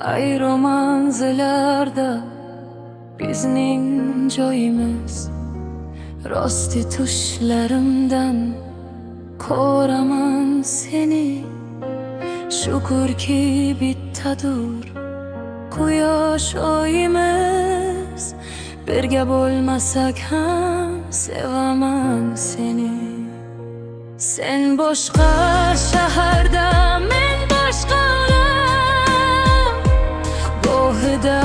Ayro manzillarda bizning joyimiz. Rosti tushlarimdan ko'raman seni. Shukurki bittadur quyosh oyimiz. Birga bo'lmasak ham sevaman seni. Sen boshqa shaharda, men boshqa olam. Gohida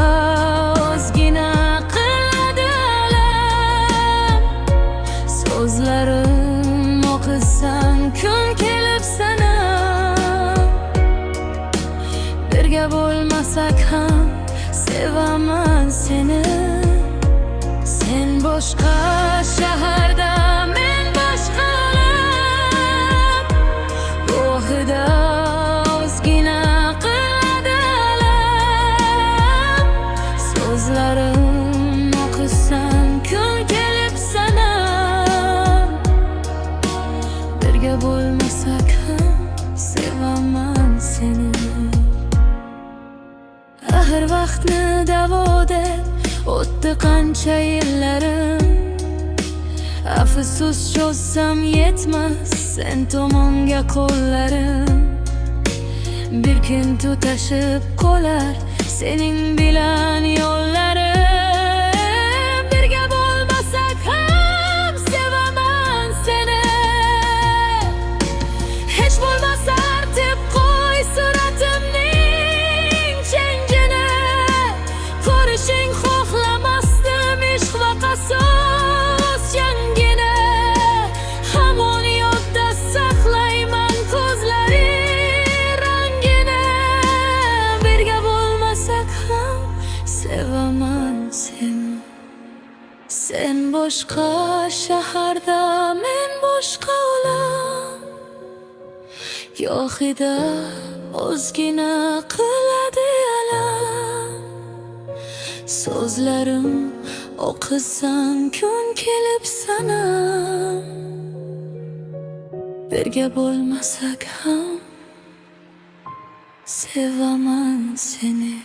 ozgina qiladi alam. So'zlarim o'qisam kun kelib sanam. Birga bo'lmasak ham sevaman seni. Sen boshqa shaharda, men boshqa olam. Gohida ozgina qiladi alam. So'zlarim o'qisam kun kelib sanam. Birga bo'lmasak ham sevaman seni. Ahir vaqtni davo deb o'tdi qancha yillarim. Afsus cho'zsam yetmas sen tomonga qo'llarim. Bir kun tutashib qolar sening bilan yo'llarim. Birga bo'lmasak ham sevaman seni. Hech bo'lmasa artib qo'y suratimning changini. Ko'rishing xohlamasdim ishq va qasos jangini. Hamon yodda saqlayman ko'zlaring rangini. Birga bo'lmasak ham sevaman seni. Sen boshqa shaharda, men boshqa olam. Gohida ozgina qiladi alam. So'zlarim o'qisam kun kelib sanam. Birga bo'lmasak ham sevaman seni.